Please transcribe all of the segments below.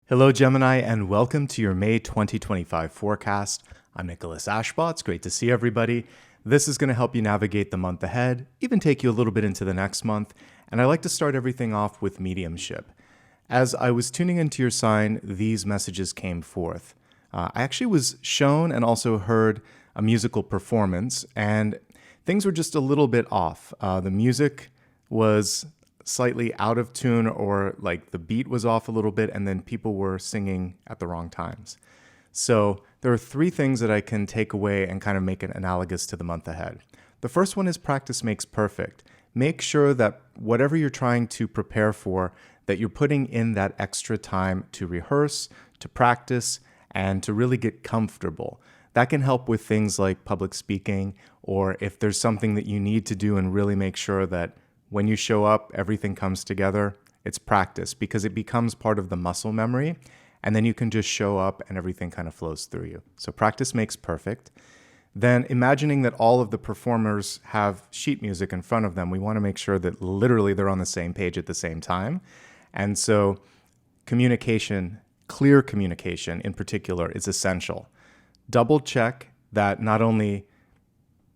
Hello, Gemini, and welcome to your May 2025 forecast. I'm Nicholas Ashbaugh. It's great to see everybody. This is going to help you navigate the month ahead, even take you a little bit into the next month, and I like to start everything off with mediumship. As I was tuning into your sign, these messages came forth. I actually was shown and also heard a musical performance, and things were just a little bit off. The music was slightly out of tune, or like the beat was off a little bit, and then people were singing at the wrong times. So there are three things that I can take away and kind of make it analogous to the month ahead. The first one is practice makes perfect. Make sure that whatever you're trying to prepare for, that you're putting in that extra time to rehearse, to practice, and to really get comfortable. That can help with things like public speaking, or if there's something that you need to do and really make sure that when you show up, everything comes together. It's practice because it becomes part of the muscle memory, and then you can just show up and everything kind of flows through you. So practice makes perfect. Then imagining that all of the performers have sheet music in front of them, we want to make sure that literally they're on the same page at the same time. And so communication, clear communication in particular, is essential. Double check that not only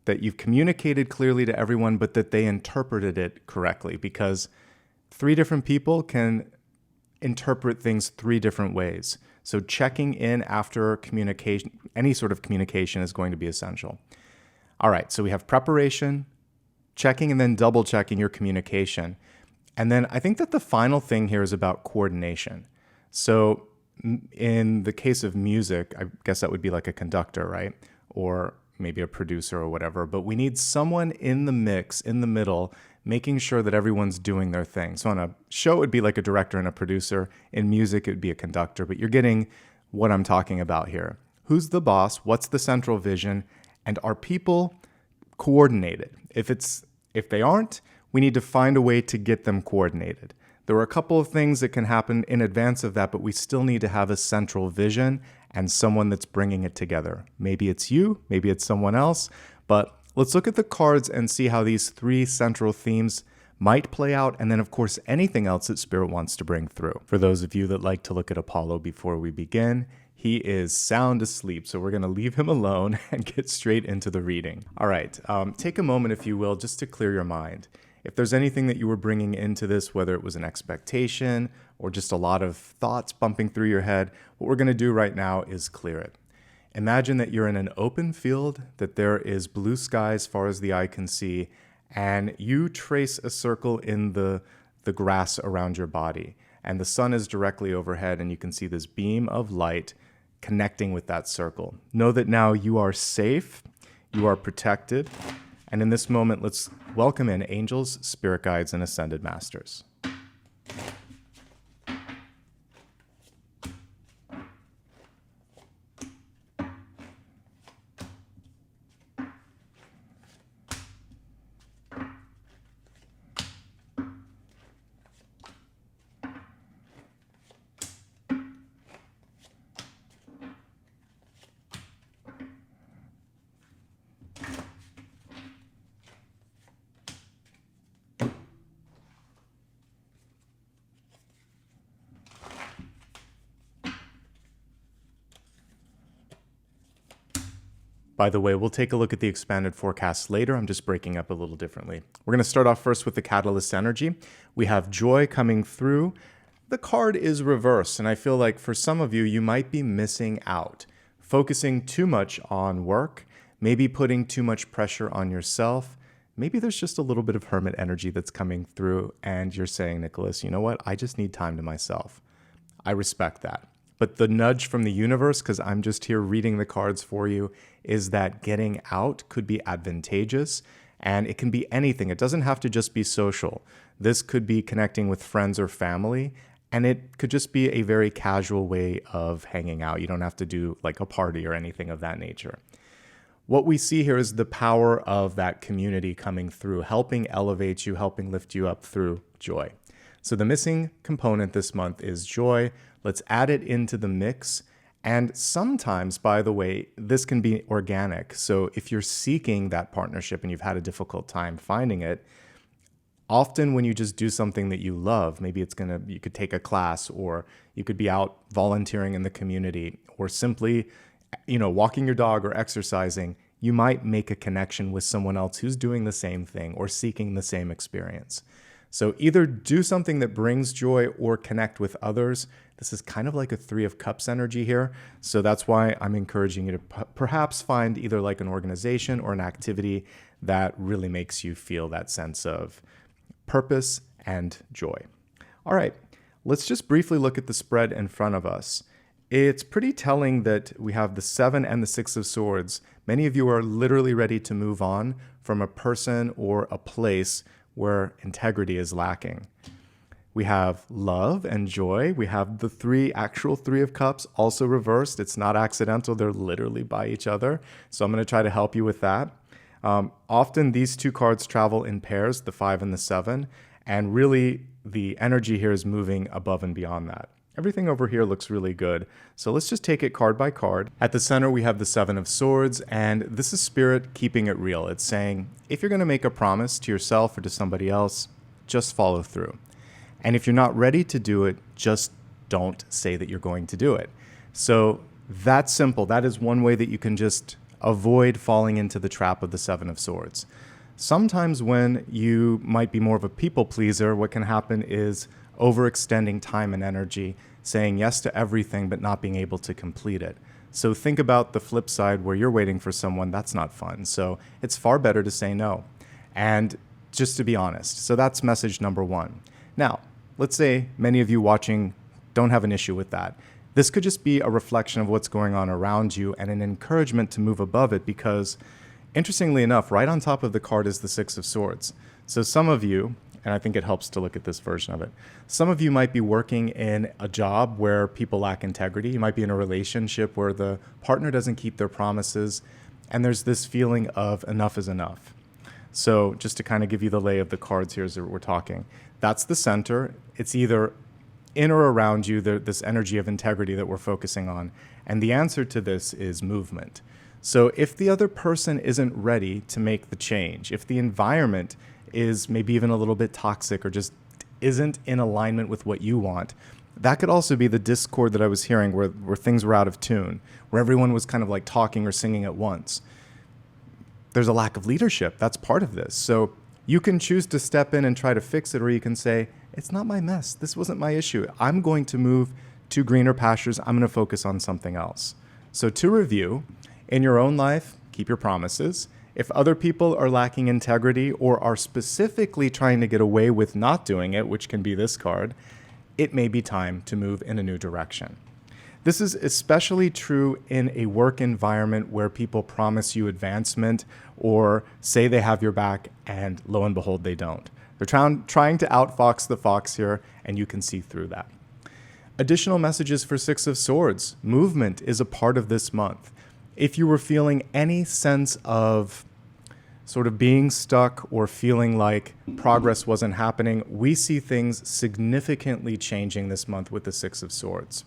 that you've communicated clearly to everyone, but that they interpreted it correctly, because three different people can interpret things three different ways. So checking in after communication, any sort of communication, is going to be essential. All right, so we have preparation, checking, and then double checking your communication. And then I think that the final thing here is about coordination. So in the case of music, I guess that would be like a conductor, right? Or maybe a producer or whatever, but we need someone in the mix, in the middle, making sure that everyone's doing their thing. So on a show, it would be like a director and a producer. In music, it would be a conductor, but you're getting what I'm talking about here. Who's the boss? What's the central vision? And are people coordinated? If they aren't, we need to find a way to get them coordinated. There are a couple of things that can happen in advance of that, but we still need to have a central vision and someone that's bringing it together. Maybe it's you, maybe it's someone else, but let's look at the cards and see how these three central themes might play out, and then of course anything else that Spirit wants to bring through. For those of you that like to look at Apollo before we begin, he is sound asleep, so we're going to leave him alone and get straight into the reading. All right, take a moment, if you will, just to clear your mind. If there's anything that you were bringing into this, whether it was an expectation or just a lot of thoughts bumping through your head, what we're going to do right now is clear it. Imagine that you're in an open field, that there is blue sky as far as the eye can see, and you trace a circle in the grass around your body. And the sun is directly overhead, and you can see this beam of light connecting with that circle. Know that now you are safe, you are protected. And in this moment, let's welcome in angels, spirit guides, and ascended masters. By the way, we'll take a look at the expanded forecast later. I'm just breaking up a little differently. We're going to start off first with the catalyst energy. We have joy coming through. The card is reversed, and I feel like for some of you, you might be missing out, focusing too much on work, maybe putting too much pressure on yourself. Maybe there's just a little bit of hermit energy that's coming through, and you're saying, Nicholas, you know what? I just need time to myself. I respect that. But the nudge from the universe, because I'm just here reading the cards for you, is that getting out could be advantageous, and it can be anything. It doesn't have to just be social. This could be connecting with friends or family, and it could just be a very casual way of hanging out. You don't have to do like a party or anything of that nature. What we see here is the power of that community coming through, helping elevate you, helping lift you up through joy. So the missing component this month is joy. Let's add it into the mix. And sometimes, by the way, this can be organic. So if you're seeking that partnership and you've had a difficult time finding it, Often when you just do something that you love, maybe you could take a class, or you could be out volunteering in the community, or simply, walking your dog or exercising, you might make a connection with someone else who's doing the same thing or seeking the same experience. So either do something that brings joy or connect with others. This is kind of like a Three of Cups energy here. So that's why I'm encouraging you to perhaps find either like an organization or an activity that really makes you feel that sense of purpose and joy. All right, let's just briefly look at the spread in front of us. It's pretty telling that we have the 7 and the 6 of Swords. Many of you are literally ready to move on from a person or a place where integrity is lacking. We have love and joy. We have the actual Three of Cups, also reversed. It's not accidental. They're literally by each other. So I'm going to try to help you with that. Often these two cards travel in pairs, the 5 and the 7, and really the energy here is moving above and beyond that. Everything over here looks really good. So let's just take it card by card. At the center, we have the 7 of Swords, and this is Spirit keeping it real. It's saying, if you're going to make a promise to yourself or to somebody else, just follow through. And if you're not ready to do it, just don't say that you're going to do it. So that's simple. That is one way that you can just avoid falling into the trap of the 7 of Swords. Sometimes when you might be more of a people pleaser, what can happen is overextending time and energy, saying yes to everything but not being able to complete it. So think about the flip side where you're waiting for someone. That's not fun. So it's far better to say no. And just to be honest. So that's message number 1. Now, let's say many of you watching don't have an issue with that. This could just be a reflection of what's going on around you and an encouragement to move above it, because interestingly enough, right on top of the card is the 6 of Swords. So some of you, and I think it helps to look at this version of it, some of you might be working in a job where people lack integrity. You might be in a relationship where the partner doesn't keep their promises, and there's this feeling of enough is enough. So just to kind of give you the lay of the cards here as we're talking, that's the center. It's either in or around you, this energy of integrity that we're focusing on. And the answer to this is movement. So if the other person isn't ready to make the change, if the environment is maybe even a little bit toxic or just isn't in alignment with what you want, that could also be the discord that I was hearing where things were out of tune, where everyone was kind of like talking or singing at once. There's a lack of leadership. That's part of this. So you can choose to step in and try to fix it, or you can say, it's not my mess. This wasn't my issue. I'm going to move to greener pastures. I'm going to focus on something else. So to review, in your own life, keep your promises. If other people are lacking integrity or are specifically trying to get away with not doing it, which can be this card, it may be time to move in a new direction. This is especially true in a work environment where people promise you advancement or say they have your back, and lo and behold, they don't. They're trying to outfox the fox here, and you can see through that. Additional messages for 6 of Swords. Movement is a part of this month. If you were feeling any sense of sort of being stuck or feeling like progress wasn't happening, we see things significantly changing this month with the 6 of Swords.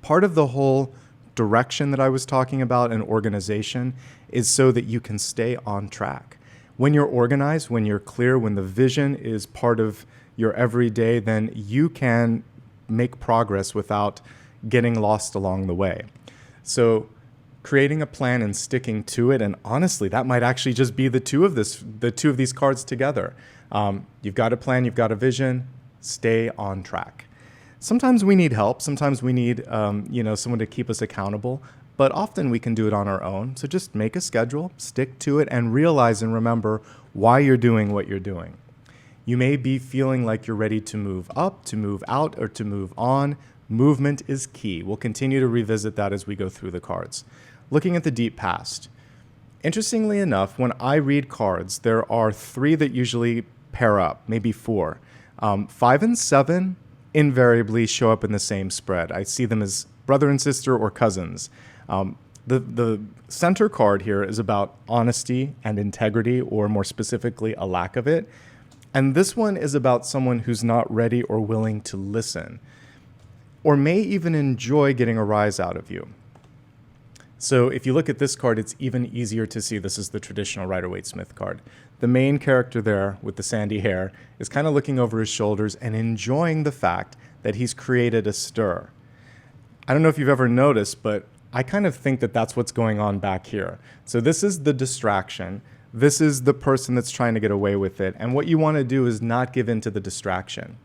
Part of the whole direction that I was talking about in organization is so that you can stay on track. When you're organized, when you're clear, when the vision is part of your everyday, then you can make progress without getting lost along the way. So creating a plan and sticking to it, and honestly, that might actually just be the two of these cards together. You've got a plan, you've got a vision, stay on track. Sometimes we need help. Sometimes we need someone to keep us accountable, but often we can do it on our own. So just make a schedule, stick to it, and realize and remember why you're doing what you're doing. You may be feeling like you're ready to move up, to move out, or to move on. Movement is key. We'll continue to revisit that as we go through the cards. Looking at the deep past. Interestingly enough, when I read cards, there are 3 that usually pair up, maybe 4. 5 and 7 invariably show up in the same spread. I see them as brother and sister or cousins. The center card here is about honesty and integrity, or more specifically, a lack of it. And this one is about someone who's not ready or willing to listen, or may even enjoy getting a rise out of you. So if you look at this card, it's even easier to see this is the traditional Rider-Waite-Smith card. The main character there with the sandy hair is kind of looking over his shoulders and enjoying the fact that he's created a stir. I don't know if you've ever noticed, but I kind of think that that's what's going on back here. So this is the distraction. This is the person that's trying to get away with it. And what you want to do is not give in to the distraction.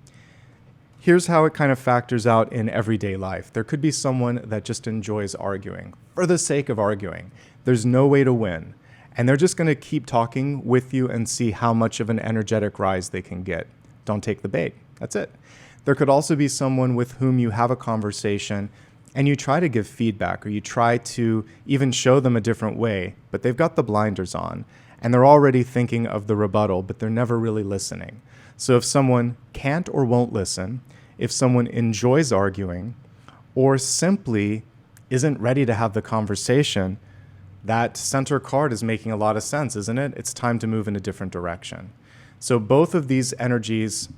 Here's how it kind of factors out in everyday life. There could be someone that just enjoys arguing for the sake of arguing. There's no way to win. And they're just going to keep talking with you and see how much of an energetic rise they can get. Don't take the bait. That's it. There could also be someone with whom you have a conversation and you try to give feedback or you try to even show them a different way, but they've got the blinders on and they're already thinking of the rebuttal, but they're never really listening. So if someone can't or won't listen, if someone enjoys arguing or simply isn't ready to have the conversation, that center card is making a lot of sense, isn't it? It's time to move in a different direction. So both of these energies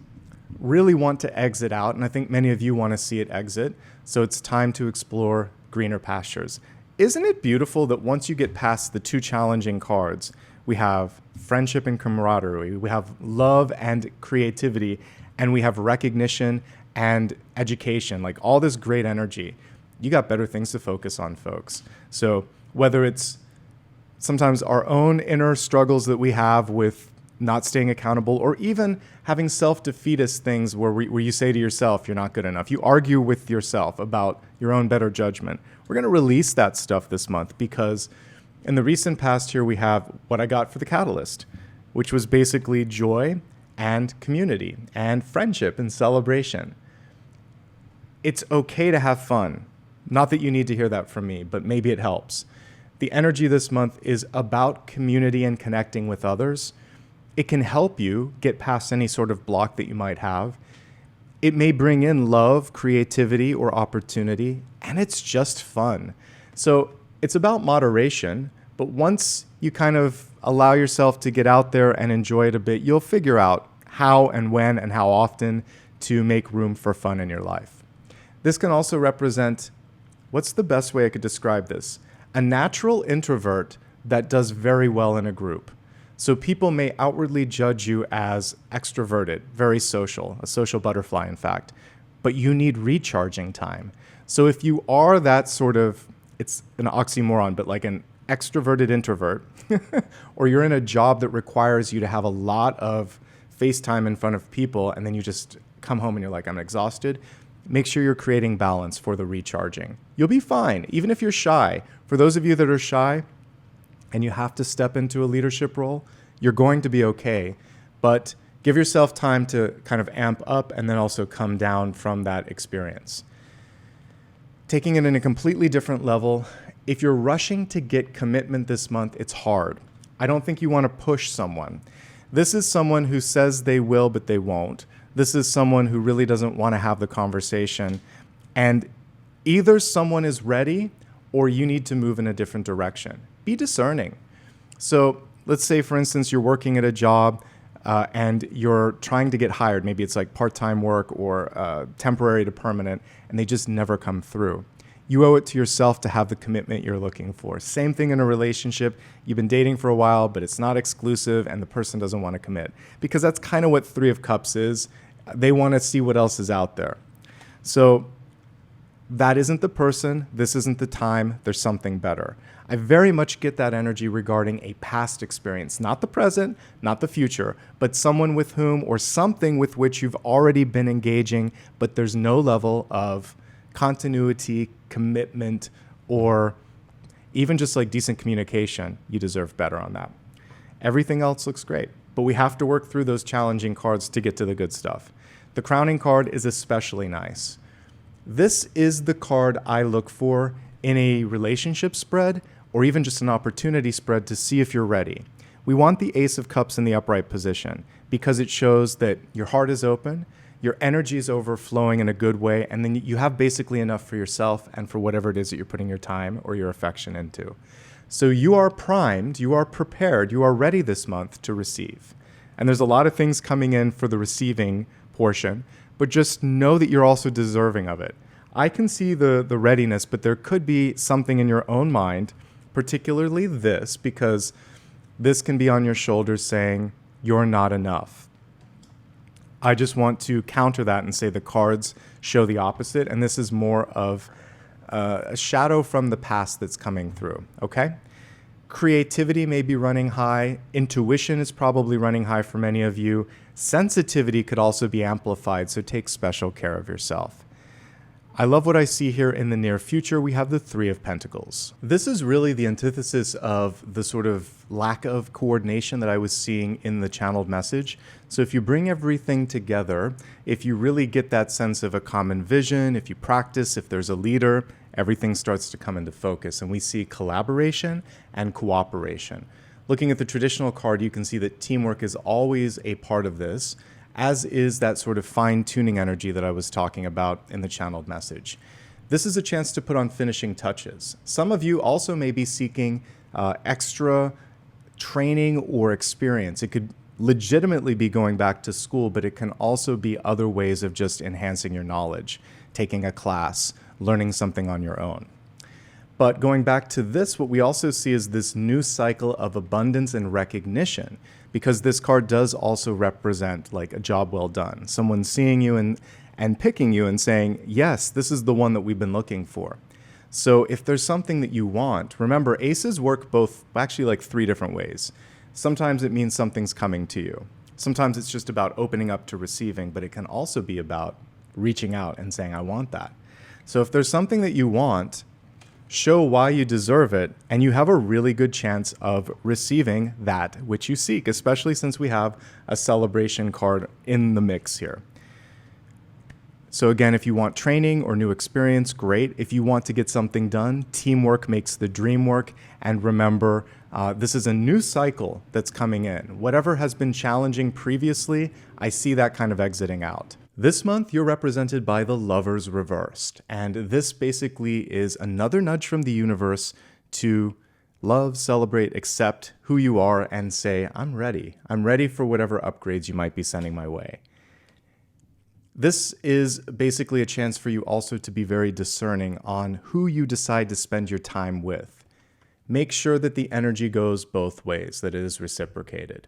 really want to exit out, and I think many of you want to see it exit. So it's time to explore greener pastures. Isn't it beautiful that once you get past the two challenging cards, we have friendship and camaraderie, we have love and creativity, and we have recognition and education, like all this great energy. You got better things to focus on, folks. So whether it's sometimes our own inner struggles that we have with not staying accountable, or even having self-defeatist things where you say to yourself, you're not good enough. You argue with yourself about your own better judgment. We're going to release that stuff this month because in the recent past here, we have what I got for the catalyst, which was basically joy and community and friendship and celebration. It's okay to have fun. Not that you need to hear that from me, but maybe it helps. The energy this month is about community and connecting with others. It can help you get past any sort of block that you might have. It may bring in love, creativity, or opportunity, and it's just fun. So it's about moderation, but once you kind of allow yourself to get out there and enjoy it a bit, you'll figure out how and when and how often to make room for fun in your life. This can also represent, what's the best way I could describe this? A natural introvert that does very well in a group. So people may outwardly judge you as extroverted, very social, a social butterfly, in fact, but you need recharging time. So if you are that sort of, it's an oxymoron, but like an extroverted introvert, or you're in a job that requires you to have a lot of face time in front of people, and then you just come home and you're like, I'm exhausted, make sure you're creating balance for the recharging. You'll be fine, even if you're shy. For those of you that are shy, and you have to step into a leadership role, you're going to be okay. But give yourself time to kind of amp up and then also come down from that experience. Taking it in a completely different level, if you're rushing to get commitment this month, it's hard. I don't think you want to push someone. This is someone who says they will, but they won't. This is someone who really doesn't want to have the conversation. And either someone is ready or you need to move in a different direction. Be discerning. So let's say, for instance, you're working at a job and you're trying to get hired. Maybe it's like part-time work or temporary to permanent, and they just never come through. You owe it to yourself to have the commitment you're looking for. Same thing in a relationship. You've been dating for a while, but it's not exclusive, and the person doesn't want to commit. Because that's kind of what Three of Cups is. They want to see what else is out there. So that isn't the person. This isn't the time. There's something better. I very much get that energy regarding a past experience, not the present, not the future, but someone with whom or something with which you've already been engaging, but there's no level of continuity, commitment, or even just like decent communication. You deserve better on that. Everything else looks great, but we have to work through those challenging cards to get to the good stuff. The crowning card is especially nice. This is the card I look for in a relationship spread or even just an opportunity spread to see if you're ready. We want the Ace of Cups in the upright position because it shows that your heart is open, your energy is overflowing in a good way, and then you have basically enough for yourself and for whatever it is that you're putting your time or your affection into. So you are primed, you are prepared, you are ready this month to receive. And there's a lot of things coming in for the receiving portion, but just know that you're also deserving of it. I can see the readiness, but there could be something in your own mind, particularly this, because this can be on your shoulders saying, you're not enough. I just want to counter that and say the cards show the opposite, and this is more of a shadow from the past that's coming through, okay? Creativity may be running high. Intuition is probably running high for many of you. Sensitivity could also be amplified, so take special care of yourself. I love what I see here in the near future. We have the Three of Pentacles. This is really the antithesis of the sort of lack of coordination that I was seeing in the channeled message. So if you bring everything together, if you really get that sense of a common vision, if you practice, if there's a leader, everything starts to come into focus. And we see collaboration and cooperation. Looking at the traditional card, you can see that teamwork is always a part of this, as is that sort of fine-tuning energy that I was talking about in the channeled message. This is a chance to put on finishing touches. Some of you also may be seeking extra training or experience. It could legitimately be going back to school, but it can also be other ways of just enhancing your knowledge, taking a class, learning something on your own. But going back to this, what we also see is this new cycle of abundance and recognition, because this card does also represent like a job well done. Someone seeing you and picking you and saying, yes, this is the one that we've been looking for. So if there's something that you want, remember aces work both, actually like three different ways. Sometimes it means something's coming to you. Sometimes it's just about opening up to receiving, but it can also be about reaching out and saying, I want that. So if there's something that you want, show why you deserve it, and you have a really good chance of receiving that which you seek, especially since we have a celebration card in the mix here. So again, if you want training or new experience, great. If you want to get something done, teamwork makes the dream work. And remember, this is a new cycle that's coming in. Whatever has been challenging previously, I see that kind of exiting out. This month, you're represented by the Lovers reversed, and this basically is another nudge from the universe to love, celebrate, accept who you are, and say, I'm ready. I'm ready for whatever upgrades you might be sending my way. This is basically a chance for you also to be very discerning on who you decide to spend your time with. Make sure that the energy goes both ways, that it is reciprocated.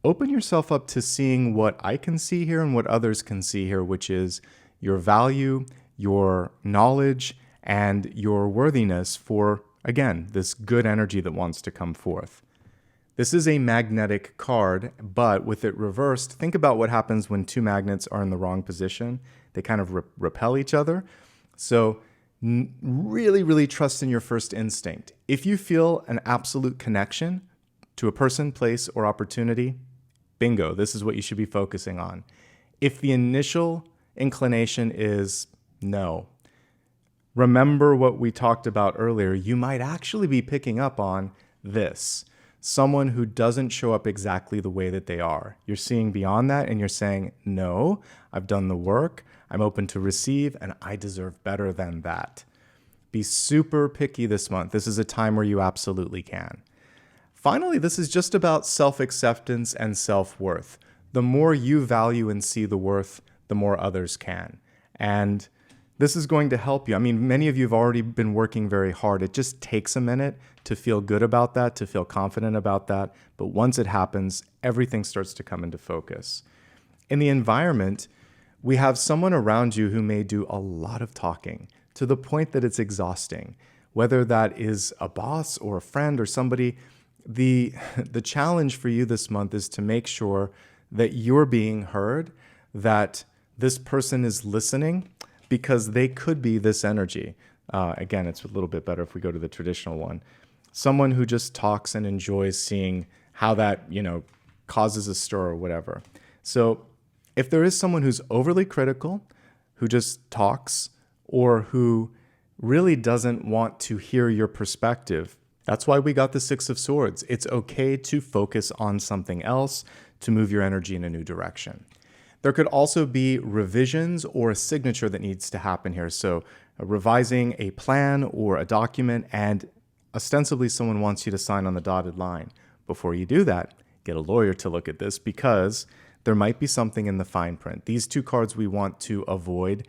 Open yourself up to seeing what I can see here and what others can see here, which is your value, your knowledge, and your worthiness for, again, this good energy that wants to come forth. This is a magnetic card, but with it reversed, think about what happens when two magnets are in the wrong position. They kind of repel each other. So really, really trust in your first instinct. If you feel an absolute connection to a person, place, or opportunity, bingo, this is what you should be focusing on. If the initial inclination is no, remember what we talked about earlier. You might actually be picking up on this. Someone who doesn't show up exactly the way that they are. You're seeing beyond that and you're saying, no, I've done the work, I'm open to receive, and I deserve better than that. Be super picky this month. This is a time where you absolutely can. Finally, this is just about self-acceptance and self-worth. The more you value and see the worth, the more others can. And this is going to help you. I mean, many of you have already been working very hard. It just takes a minute to feel good about that, to feel confident about that. But once it happens, everything starts to come into focus. In the environment, we have someone around you who may do a lot of talking to the point that it's exhausting. Whether that is a boss or a friend or somebody, the challenge for you this month is to make sure that you're being heard, that this person is listening, because they could be this energy. Again, it's a little bit better if we go to the traditional one. Someone who just talks and enjoys seeing how that, causes a stir or whatever. So if there is someone who's overly critical, who just talks, or who really doesn't want to hear your perspective, that's why we got the Six of Swords. It's okay to focus on something else, to move your energy in a new direction. There could also be revisions or a signature that needs to happen here. So revising a plan or a document, and ostensibly someone wants you to sign on the dotted line. Before you do that, get a lawyer to look at this, because there might be something in the fine print. These two cards we want to avoid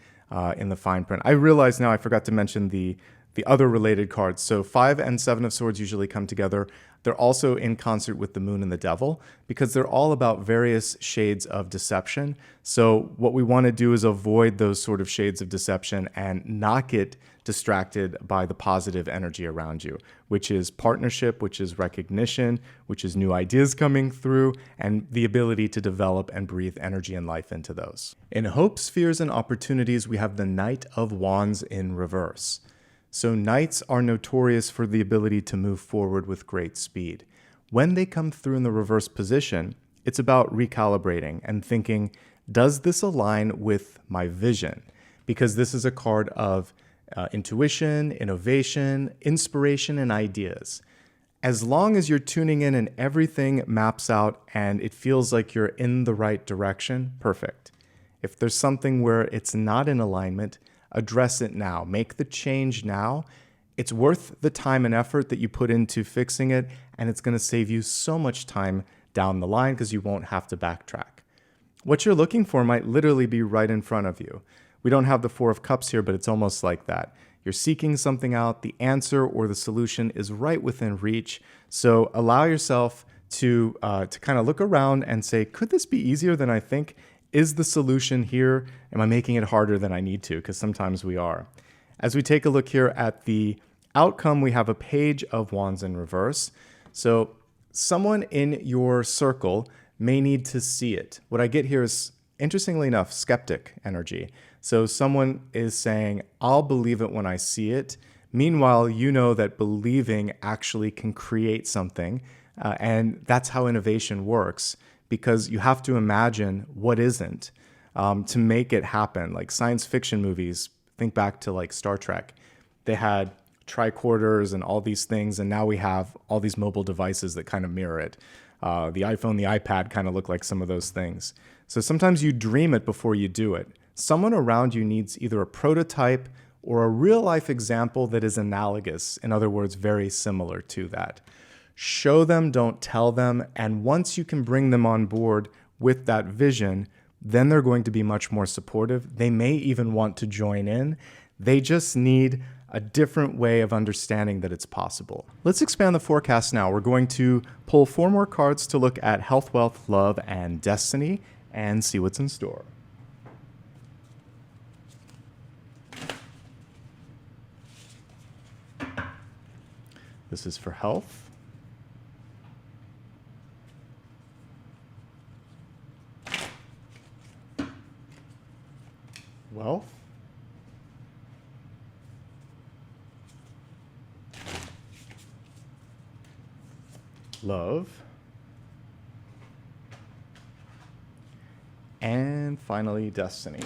in the fine print. I realize now I forgot to mention the other related cards. So 5 and 7 of Swords usually come together. They're also in concert with the Moon and the Devil because they're all about various shades of deception. So what we want to do is avoid those sort of shades of deception and not get distracted by the positive energy around you, which is partnership, which is recognition, which is new ideas coming through, and the ability to develop and breathe energy and life into those. In hopes, fears, and opportunities, we have the Knight of Wands in reverse. So knights are notorious for the ability to move forward with great speed. When they come through in the reverse position, it's about recalibrating and thinking, does this align with my vision? Because this is a card of intuition, innovation, inspiration, and ideas. As long as you're tuning in and everything maps out and it feels like you're in the right direction, perfect. If there's something where it's not in alignment, address it now. Make the change now. It's worth the time and effort that you put into fixing it, and it's going to save you so much time down the line because you won't have to backtrack. What you're looking for might literally be right in front of you. We don't have the Four of Cups here, but it's almost like that. You're seeking something out. The answer or the solution is right within reach. So allow yourself to kind of look around and say, could this be easier than I think? Is the solution here? Am I making it harder than I need to? Because sometimes we are. As we take a look here at the outcome, we have a Page of Wands in reverse. So someone in your circle may need to see it. What I get here is, interestingly enough, skeptic energy. So someone is saying, I'll believe it when I see it. Meanwhile, you know that believing actually can create something. And that's how innovation works, because you have to imagine what isn't to make it happen. Like science fiction movies, think back to like Star Trek. They had tricorders and all these things, and now we have all these mobile devices that kind of mirror it. The iPhone, the iPad kind of look like some of those things. So sometimes you dream it before you do it. Someone around you needs either a prototype or a real-life example that is analogous, in other words, very similar to that. Show them, don't tell them, and once you can bring them on board with that vision, then they're going to be much more supportive. They may even want to join in. They just need a different way of understanding that it's possible. Let's expand the forecast now. We're going to pull 4 more cards to look at health, wealth, love, and destiny, and see what's in store. This is for health. Wealth. Love. And finally, destiny.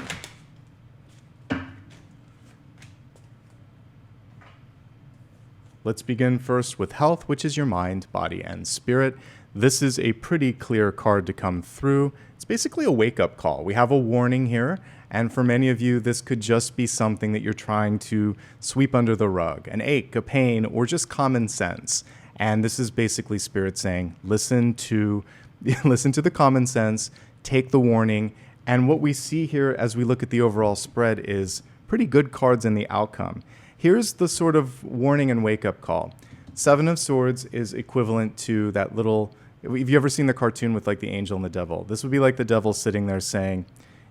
Let's begin first with health, which is your mind, body, and spirit. This is a pretty clear card to come through. It's basically a wake-up call. We have a warning here, and for many of you, this could just be something that you're trying to sweep under the rug, an ache, a pain, or just common sense. And this is basically spirit saying, listen to the common sense, take the warning. And what we see here as we look at the overall spread is pretty good cards in the outcome. Here's the sort of warning and wake-up call. 7 of Swords is equivalent to that little, have you ever seen the cartoon with like the angel and the devil? This would be like the devil sitting there saying,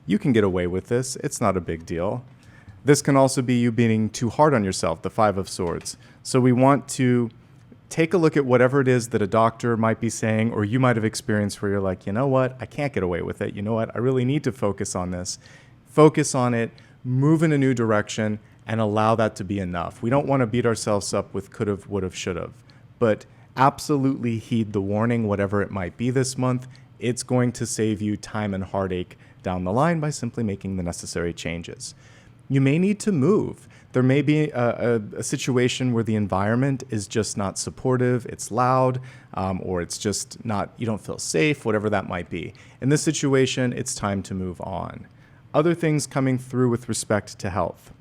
you can get away with this, it's not a big deal. This can also be you being too hard on yourself, the 5 of Swords. So we want to take a look at whatever it is that a doctor might be saying, or you might have experienced where you're like, you know what, I can't get away with it. You know what, I really need to focus on this. Focus on it, move in a new direction, and allow that to be enough. We don't want to beat ourselves up with could've, would've, should've, but absolutely heed the warning, whatever it might be this month. It's going to save you time and heartache down the line by simply making the necessary changes. You may need to move. There may be a situation where the environment is just not supportive, it's loud, or it's just not, you don't feel safe, whatever that might be. In this situation, it's time to move on. Other things coming through with respect to health.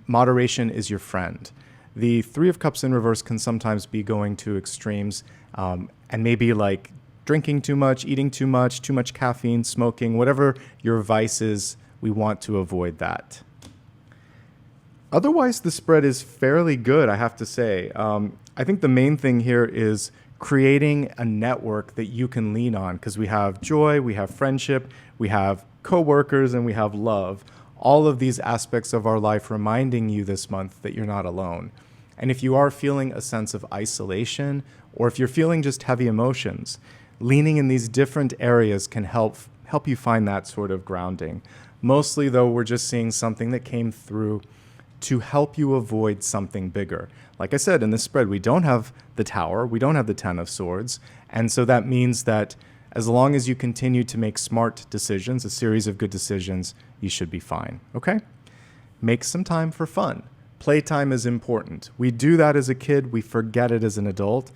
Moderation is your friend. The 3 of Cups in reverse can sometimes be going to extremes, and maybe like drinking too much, eating too much caffeine, smoking, whatever your vice is, we want to avoid that. Otherwise, the spread is fairly good, I have to say. I think the main thing here is creating a network that you can lean on, because we have joy, we have friendship, we have coworkers, and we have love. All of these aspects of our life reminding you this month that you're not alone. And if you are feeling a sense of isolation, or if you're feeling just heavy emotions, leaning in these different areas can help you find that sort of grounding. Mostly, though, we're just seeing something that came through to help you avoid something bigger. Like I said, in this spread, we don't have the Tower, we don't have the Ten of Swords, and so that means that as long as you continue to make smart decisions, a series of good decisions, you should be fine, okay? Make some time for fun. Playtime is important. We do that as a kid, we forget it as an adult,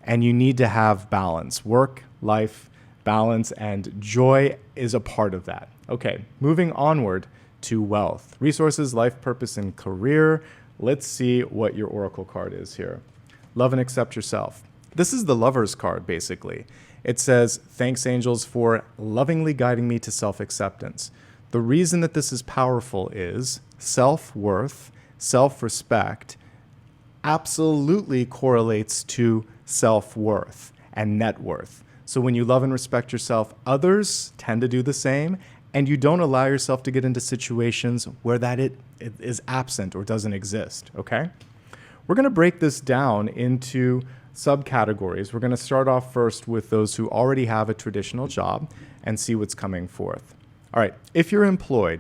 and you need to have balance. Work, life, balance, and joy is a part of that. Okay, moving onward to wealth, resources, life purpose, and career. Let's see what your oracle card is here. Love and accept yourself. This is the Lover's card, basically. It says, thanks, angels, for lovingly guiding me to self-acceptance. The reason that this is powerful is self-worth, self-respect absolutely correlates to self-worth and net worth. So when you love and respect yourself, others tend to do the same, and you don't allow yourself to get into situations where it is absent or doesn't exist, okay? We're gonna break this down into subcategories. We're gonna start off first with those who already have a traditional job and see what's coming forth. All right, if you're employed,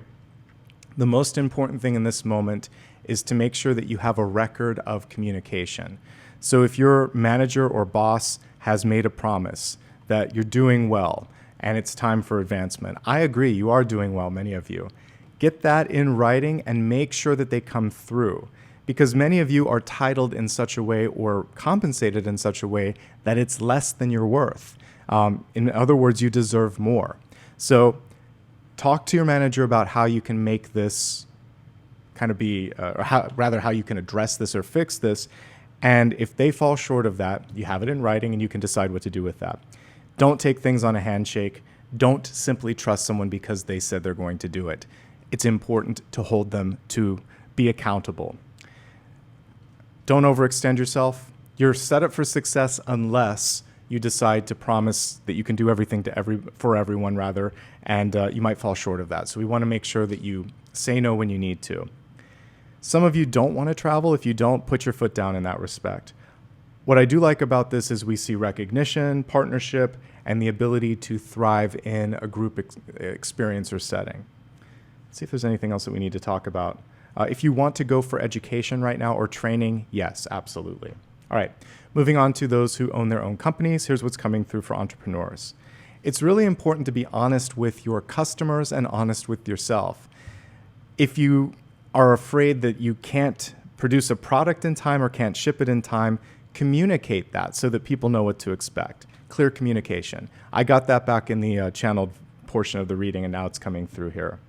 the most important thing in this moment is to make sure that you have a record of communication. So if your manager or boss has made a promise that you're doing well, and it's time for advancement. I agree, you are doing well, many of you. Get that in writing and make sure that they come through, because many of you are titled in such a way or compensated in such a way that it's less than your worth. In other words, you deserve more. So talk to your manager about how you can make this kind of be, or how you can address this or fix this. And if they fall short of that, you have it in writing and you can decide what to do with that. Don't take things on a handshake. Don't simply trust someone because they said they're going to do it. It's important to hold them to be accountable. Don't overextend yourself. You're set up for success unless you decide to promise that you can do everything for everyone, and you might fall short of that. So we want to make sure that you say no when you need to. Some of you don't want to travel. If you don't, put your foot down in that respect. What I do like about this is we see recognition, partnership, and the ability to thrive in a group experience or setting. Let's see if there's anything else that we need to talk about. If you want to go for education right now or training, yes, absolutely. All right, moving on to those who own their own companies. Here's what's coming through for entrepreneurs. It's really important to be honest with your customers and honest with yourself. If you are afraid that you can't produce a product in time or can't ship it in time, communicate that so that people know what to expect. Clear communication. I got that back in the channeled portion of the reading, and now it's coming through here.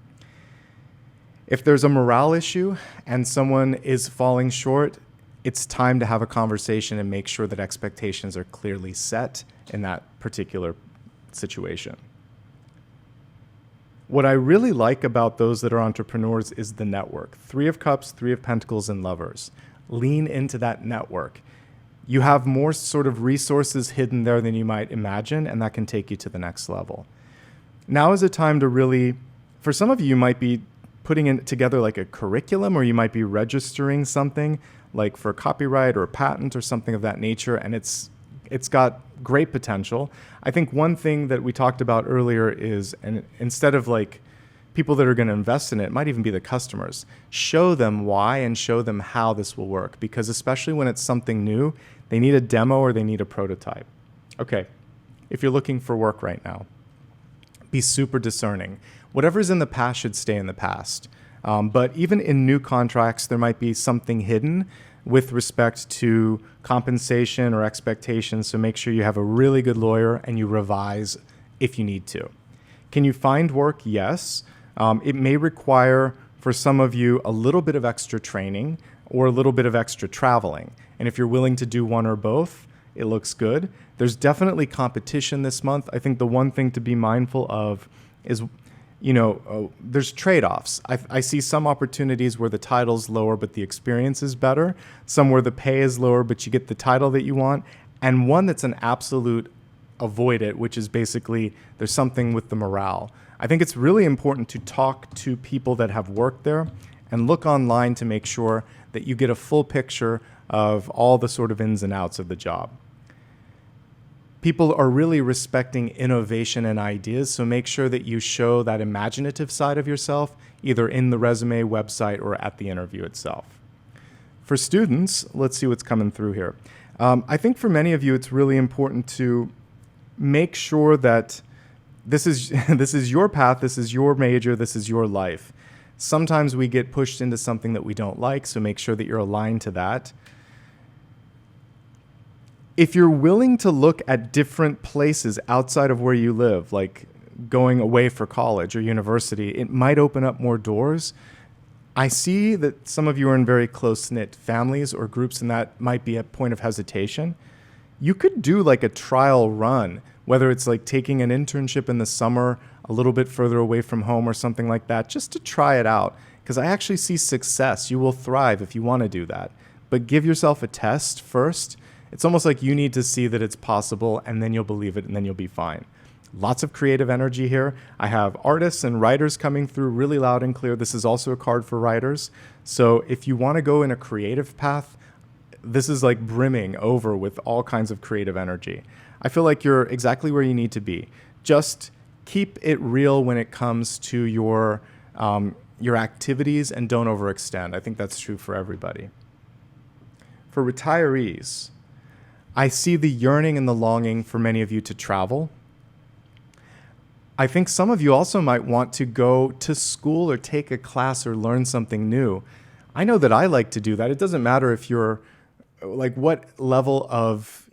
If there's a morale issue and someone is falling short, it's time to have a conversation and make sure that expectations are clearly set in that particular situation. What I really like about those that are entrepreneurs is the network. 3 of Cups, 3 of Pentacles, and Lovers. Lean into that network. You have more sort of resources hidden there than you might imagine, and that can take you to the next level. Now is a time to really, for some of you, you might be putting together like a curriculum, or you might be registering something like for copyright or a patent or something of that nature, and it's got great potential. I think one thing that we talked about earlier is, and instead of like people that are going to invest in it, might even be the customers, show them why and show them how this will work, because especially when it's something new, they need a demo or they need a prototype. Okay, if you're looking for work right now, be super discerning. Whatever's in the past should stay in the past. But even in new contracts, there might be something hidden with respect to compensation or expectations. So make sure you have a really good lawyer and you revise if you need to. Can you find work? Yes. It may require, for some of you, a little bit of extra training or a little bit of extra traveling. And if you're willing to do one or both, it looks good. There's definitely competition this month. I think the one thing to be mindful of is there's trade-offs. I see some opportunities where the title's lower, but the experience is better. Some where the pay is lower, but you get the title that you want. And one that's an absolute avoid it, which is basically there's something with the morale. I think it's really important to talk to people that have worked there and look online to make sure that you get a full picture of all the sort of ins and outs of the job. People are really respecting innovation and ideas, so make sure that you show that imaginative side of yourself, either in the resume, website, or at the interview itself. For students, let's see what's coming through here. I think for many of you, it's really important to make sure that this is your path, this is your major, this is your life. Sometimes we get pushed into something that we don't like, so make sure that you're aligned to that. If you're willing to look at different places outside of where you live, like going away for college or university, it might open up more doors. I see that some of you are in very close-knit families or groups, and that might be a point of hesitation. You could do like a trial run, whether it's like taking an internship in the summer a little bit further away from home or something like that, just to try it out. Because I actually see success. You will thrive if you want to do that. But give yourself a test first. It's almost like you need to see that it's possible, and then you'll believe it, and then you'll be fine. Lots of creative energy here. I have artists and writers coming through really loud and clear. This is also a card for writers. So if you want to go in a creative path, this is like brimming over with all kinds of creative energy. I feel like you're exactly where you need to be. Just keep it real when it comes to your activities, and don't overextend. I think that's true for everybody. For retirees, I see the yearning and the longing for many of you to travel. I think some of you also might want to go to school or take a class or learn something new. I know that I like to do that. It doesn't matter if you're like what level of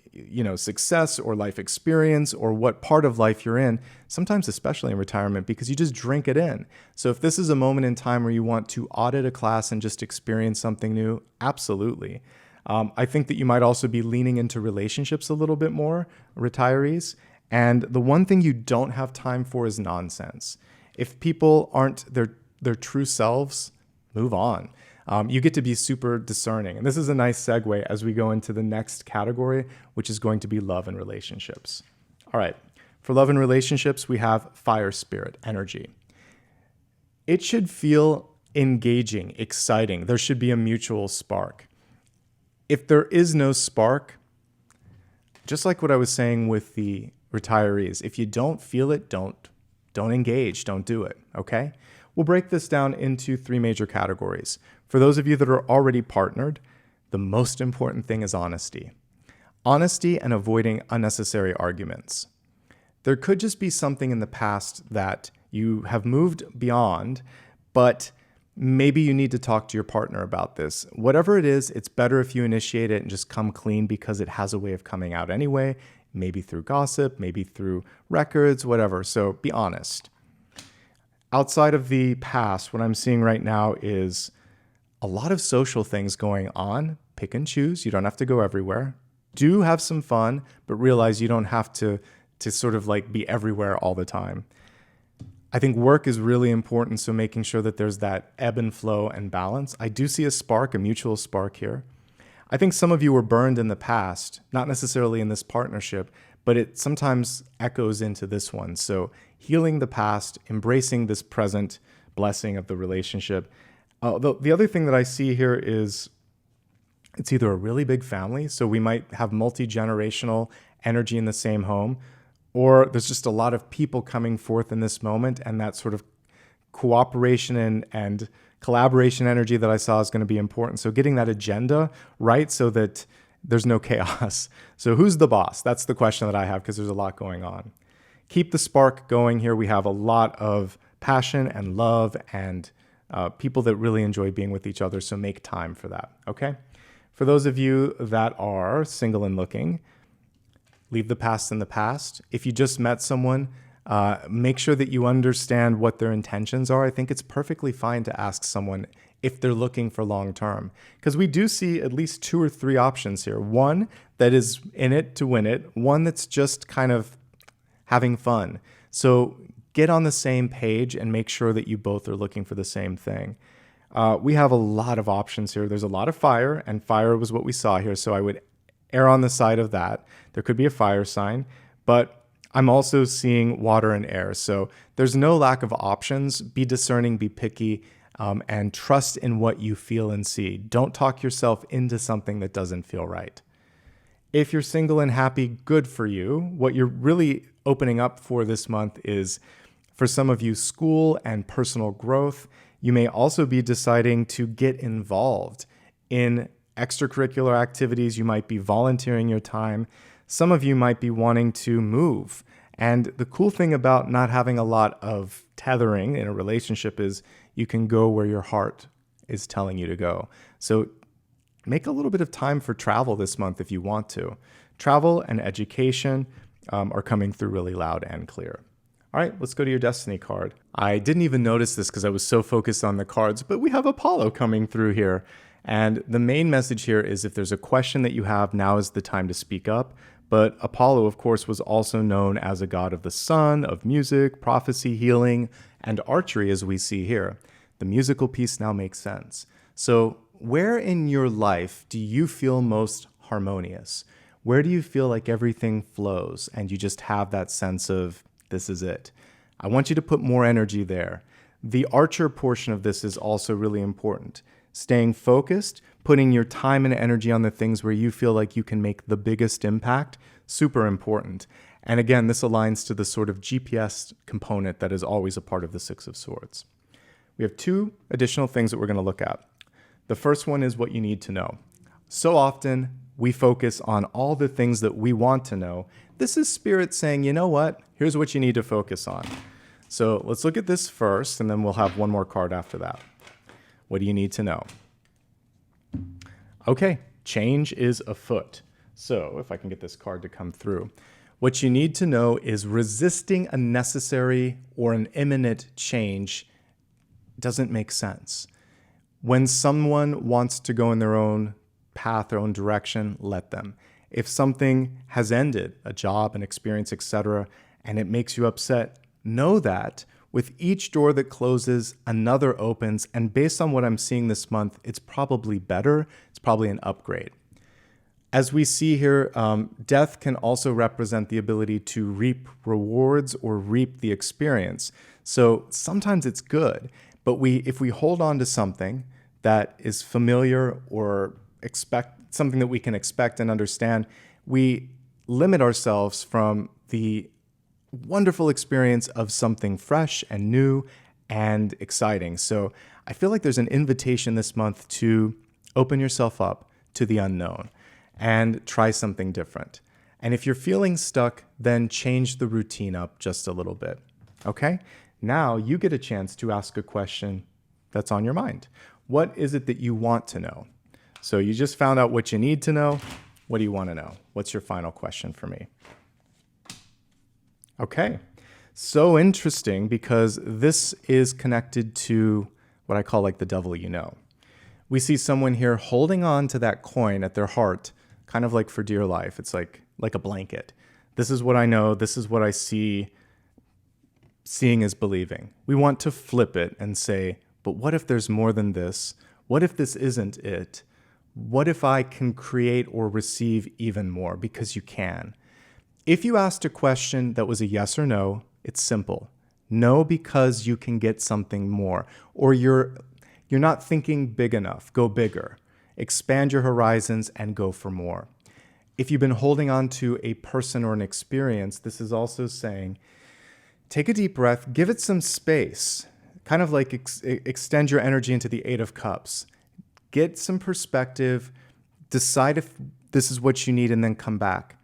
success or life experience or what part of life you're in, sometimes especially in retirement, because you just drink it in. So if this is a moment in time where you want to audit a class and just experience something new, absolutely. I think that you might also be leaning into relationships a little bit more, retirees. And the one thing you don't have time for is nonsense. If people aren't their true selves, move on. You get to be super discerning. And this is a nice segue as we go into the next category, which is going to be love and relationships. All right. For love and relationships, we have fire spirit, energy. It should feel engaging, exciting. There should be a mutual spark. If there is no spark, just like what I was saying with the retirees, if you don't feel it, don't engage, don't do it, okay? We'll break this down into 3 major categories. For those of you that are already partnered, the most important thing is honesty. Honesty and avoiding unnecessary arguments. There could just be something in the past that you have moved beyond, but maybe you need to talk to your partner about this. Whatever it is, it's better if you initiate it and just come clean, because it has a way of coming out anyway, maybe through gossip, maybe through records, whatever. So be honest. Outside of the past, what I'm seeing right now is a lot of social things going on. Pick and choose. You don't have to go everywhere. Do have some fun, but realize you don't have to sort of like be everywhere all the time. I think work is really important, so making sure that there's that ebb and flow and balance. I do see a spark, a mutual spark here. I think some of you were burned in the past, not necessarily in this partnership, but it sometimes echoes into this one. So healing the past, embracing this present blessing of the relationship. The other thing that I see here is it's either a really big family, so we might have multi-generational energy in the same home, or there's just a lot of people coming forth in this moment, and that sort of cooperation and collaboration energy that I saw is going to be important. So getting that agenda right so that there's no chaos. So who's the boss? That's the question that I have, because there's a lot going on. Keep the spark going here. We have a lot of passion and love and people that really enjoy being with each other, so make time for that, okay? For those of you that are single and looking, leave the past in the past. If you just met someone, make sure that you understand what their intentions are. I think it's perfectly fine to ask someone if they're looking for long term, because we do see at least 2 or 3 options here. One that is in it to win it, one that's just kind of having fun. So get on the same page and make sure that you both are looking for the same thing. We have a lot of options here. There's a lot of fire, and fire was what we saw here. So I would err on the side of that. There could be a fire sign, but I'm also seeing water and air. So there's no lack of options. Be discerning, be picky, and trust in what you feel and see. Don't talk yourself into something that doesn't feel right. If you're single and happy, good for you. What you're really opening up for this month is, for some of you, school and personal growth. You may also be deciding to get involved in extracurricular activities. You might be volunteering your time. Some of you might be wanting to move. And the cool thing about not having a lot of tethering in a relationship is you can go where your heart is telling you to go. So make a little bit of time for travel this month if you want to. Travel and education are coming through really loud and clear. All right, let's go to your destiny card. I didn't even notice this because I was so focused on the cards, but we have Apollo coming through here. And the main message here is if there's a question that you have, now is the time to speak up. But Apollo, of course, was also known as a god of the sun, of music, prophecy, healing, and archery, as we see here. The musical piece now makes sense. So where in your life do you feel most harmonious? Where do you feel like everything flows and you just have that sense of, this is it? I want you to put more energy there. The archer portion of this is also really important. Staying focused, putting your time and energy on the things where you feel like you can make the biggest impact, super important. And again, this aligns to the sort of GPS component that is always a part of the Six of Swords. We have two additional things that we're going to look at. The first one is what you need to know. So often we focus on all the things that we want to know. This is Spirit saying, you know what? Here's what you need to focus on. So let's look at this first, and then we'll have one more card after that. What do you need to know? Okay, change is afoot. So if I can get this card to come through. What you need to know is resisting a necessary or an imminent change doesn't make sense. When someone wants to go in their own path, their own direction, let them. If something has ended, a job, an experience, etc., and it makes you upset, know that with each door that closes, another opens, and based on what I'm seeing this month, it's probably better. It's probably an upgrade. As we see here, death can also represent the ability to reap rewards or reap the experience. So sometimes it's good, but if we hold on to something that is familiar or expect something that we can expect and understand, we limit ourselves from the wonderful experience of something fresh and new and exciting. So I feel like there's an invitation this month to open yourself up to the unknown and try something different. And if you're feeling stuck, then change the routine up just a little bit. Okay? Now you get a chance to ask a question that's on your mind. What is it that you want to know? So you just found out what you need to know. What do you want to know? What's your final question for me? Okay, so interesting because this is connected to what I call like the devil you know. We see someone here holding on to that coin at their heart, kind of like for dear life. It's like a blanket. This is what I know. This is what I see. Seeing is believing. We want to flip it and say, but what if there's more than this? What if this isn't it? What if I can create or receive even more? Because you can. If you asked a question that was a yes or no, it's simple. No, because you can get something more. Or you're not thinking big enough. Go bigger. Expand your horizons and go for more. If you've been holding on to a person or an experience, this is also saying, take a deep breath, give it some space. Kind of like extend your energy into the Eight of Cups. Get some perspective. Decide if this is what you need and then come back.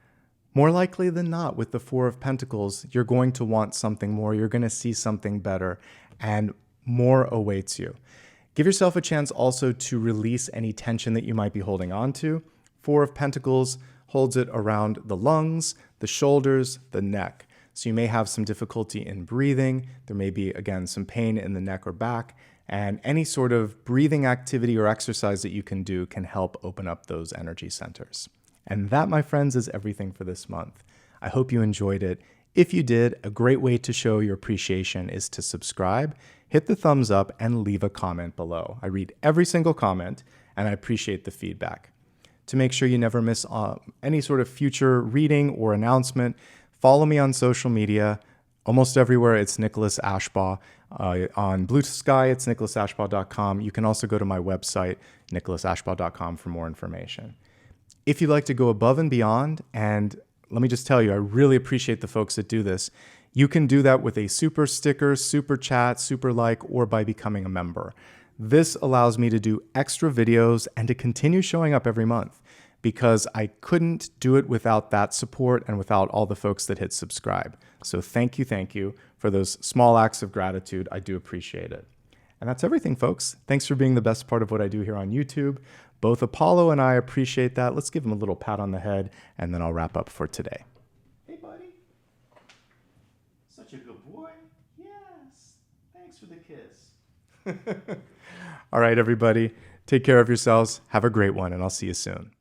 More likely than not, with the Four of Pentacles, you're going to want something more. You're going to see something better, and more awaits you. Give yourself a chance also to release any tension that you might be holding on to. Four of Pentacles holds it around the lungs, the shoulders, the neck. So you may have some difficulty in breathing. There may be, again, some pain in the neck or back. And any sort of breathing activity or exercise that you can do can help open up those energy centers. And that, my friends, is everything for this month. I hope you enjoyed it. If you did, a great way to show your appreciation is to subscribe, hit the thumbs up, and leave a comment below. I read every single comment, and I appreciate the feedback. To make sure you never miss any sort of future reading or announcement, follow me on social media. Almost everywhere, it's Nicholas Ashbaugh. On Blue Sky, it's nicholasashbaugh.com. You can also go to my website, nicholasashbaugh.com, for more information. If you'd like to go above and beyond, and let me just tell you, I really appreciate the folks that do this. You can do that with a super sticker, super chat, super like, or by becoming a member. This allows me to do extra videos and to continue showing up every month because I couldn't do it without that support and without all the folks that hit subscribe. So thank you for those small acts of gratitude. I do appreciate it. And that's everything, folks. Thanks for being the best part of what I do here on YouTube. Both Apollo and I appreciate that. Let's give him a little pat on the head, and then I'll wrap up for today. Hey, buddy. Such a good boy. Yes. Thanks for the kiss. All right, everybody. Take care of yourselves. Have a great one, and I'll see you soon.